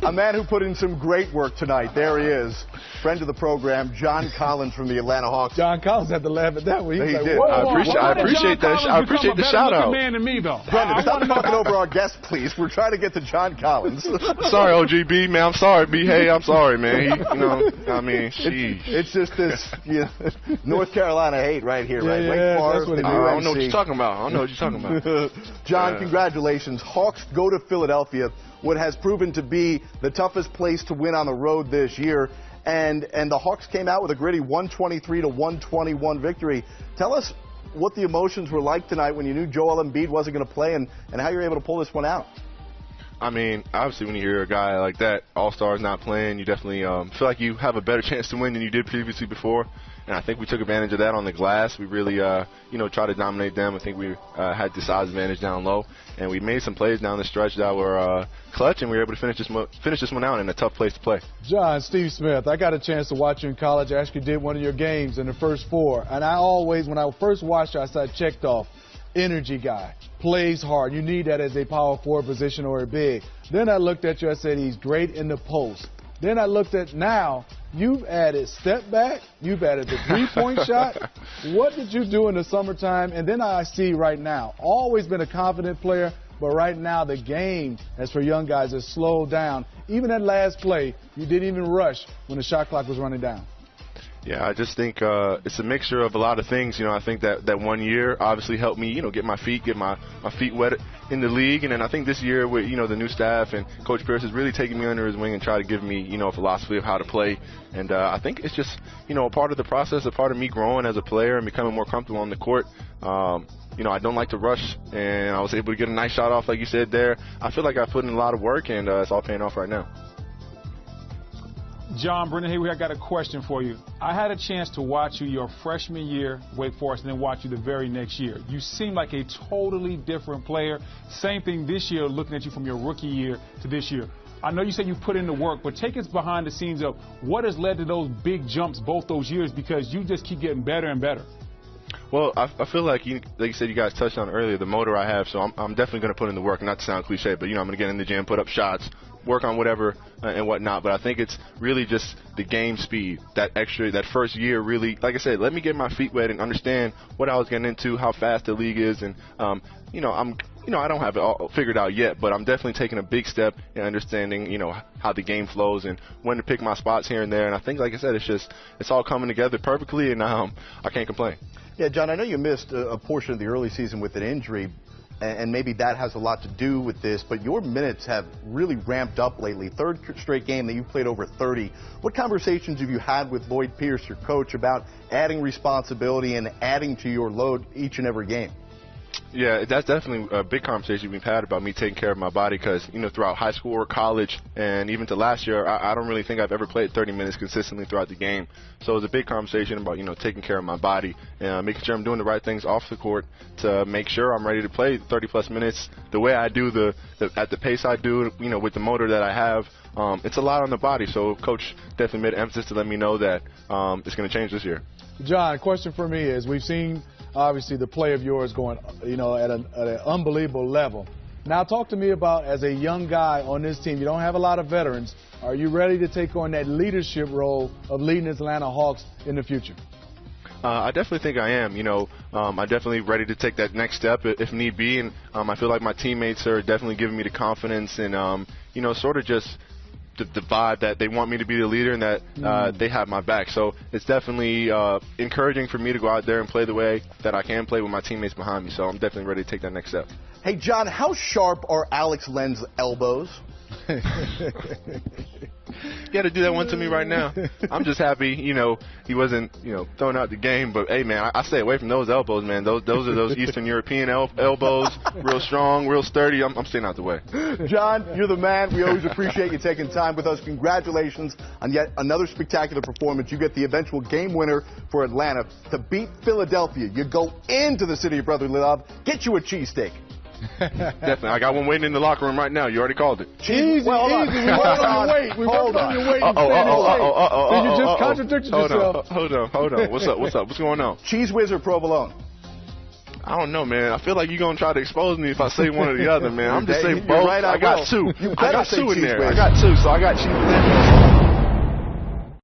A man who put in some great work tonight. There he is. Friend of the program, John Collins from the Atlanta Hawks. John Collins had to laugh at that one. He Like, did. I appreciate that. I appreciate the shout out. Man to me, though. Brendan, stop talking over our guest, please. We're trying to get to John Collins. Sorry, OGB, man. I'm sorry, B. Hey, I'm sorry, man. It's just this North Carolina hate right here, right? Yeah, Wake Forest, that's what it and is. I don't know what UNC. you're talking about. I don't know what you're talking about. John, congratulations. Hawks go to Philadelphia, what has proven to be the toughest place to win on the road this year. And the Hawks came out with a gritty 123-121 victory. Tell us what the emotions were like tonight when you knew Joel Embiid wasn't going to play and how you were able to pull this one out. I mean, obviously, when you hear a guy like that, all-stars not playing, you definitely feel like you have a better chance to win than you did previously before. And I think we took advantage of that on the glass. We really, tried to dominate them. I think we had the size advantage down low. And we made some plays down the stretch that were clutch, and we were able to finish this one out in a tough place to play. John, Steve Smith, I got a chance to watch you in college. I actually did one of your games in the first four. And I always, when I first watched you, I said, checked off, energy guy, plays hard. You need that as a power forward position or a big. Then I looked at you, I said, he's great in the post. Then I looked at now, you've added step back, you've added the three-point shot. What did you do in the summertime? And then I see right now, always been a confident player, but right now the game, as for young guys, has slowed down. Even that last play, you didn't even rush when the shot clock was running down. Yeah, I just think it's a mixture of a lot of things. I think that 1 year obviously helped me, get my feet wet in the league. And then I think this year with, the new staff and Coach Pierce is really taking me under his wing and try to give me, a philosophy of how to play. And I think it's just, a part of the process, a part of me growing as a player and becoming more comfortable on the court. I don't like to rush, and I was able to get a nice shot off, like you said there. I feel like I put in a lot of work, and it's all paying off right now. John, Brendan, here I got a question for you. I had a chance to watch you your freshman year, Wake Forest, and then watch you the very next year. You seem like a totally different player. Same thing this year, looking at you from your rookie year to this year. I know you said you put in the work, but take us behind the scenes of what has led to those big jumps both those years, because you just keep getting better and better. Well, I feel like you said, you guys touched on earlier, the motor I have, so I'm definitely going to put in the work, not to sound cliche, but, I'm going to get in the gym, put up shots, work on whatever and whatnot. But I think it's really just the game speed, that first year really, like I said, let me get my feet wet and understand what I was getting into, how fast the league is. And, I don't have it all figured out yet, but I'm definitely taking a big step in understanding, how the game flows and when to pick my spots here and there. And I think, like I said, it's all coming together perfectly, and I can't complain. Yeah, John, I know you missed a portion of the early season with an injury, and maybe that has a lot to do with this, but your minutes have really ramped up lately. Third straight game that you've played over 30. What conversations have you had with Lloyd Pierce, your coach, about adding responsibility and adding to your load each and every game? Yeah, that's definitely a big conversation we've had about me taking care of my body because, throughout high school or college and even to last year, I don't really think I've ever played 30 minutes consistently throughout the game. So it was a big conversation about, taking care of my body and making sure I'm doing the right things off the court to make sure I'm ready to play 30-plus minutes the way I do, at the pace I do, with the motor that I have. It's a lot on the body, so Coach definitely made an emphasis to let me know that it's going to change this year. John, a question for me is, we've seen obviously the play of yours going, at an unbelievable level. Now talk to me about, as a young guy on this team, you don't have a lot of veterans. Are you ready to take on that leadership role of leading the Atlanta Hawks in the future? I definitely think I am. I'm definitely ready to take that next step if need be. And I feel like my teammates are definitely giving me the confidence and, sort of just the vibe that they want me to be the leader and that they have my back. So it's definitely encouraging for me to go out there and play the way that I can play with my teammates behind me. So I'm definitely ready to take that next step. Hey, John, how sharp are Alex Len's elbows? You got to do that one to me right now. I'm just happy, he wasn't, throwing out the game. But, hey, man, I stay away from those elbows, man. Those are those Eastern European elbows, real strong, real sturdy. I'm staying out the way. John, you're the man. We always appreciate you taking time with us. Congratulations on yet another spectacular performance. You get the eventual game winner for Atlanta to beat Philadelphia. You go into the city of brotherly love, get you a cheesesteak. Definitely. I got one waiting in the locker room right now. You already called it. Easy. We worked on your weight. We worked on your weight. You just contradicted yourself. Hold on. What's up? What's going on? Cheese Whiz or provolone? I don't know, man. I feel like you're going to try to expose me if I say one or the other, man. I'm just saying You're both. right, I got will. two. You I got say two in Chiefs there. win. I got two, so I got Chiefs.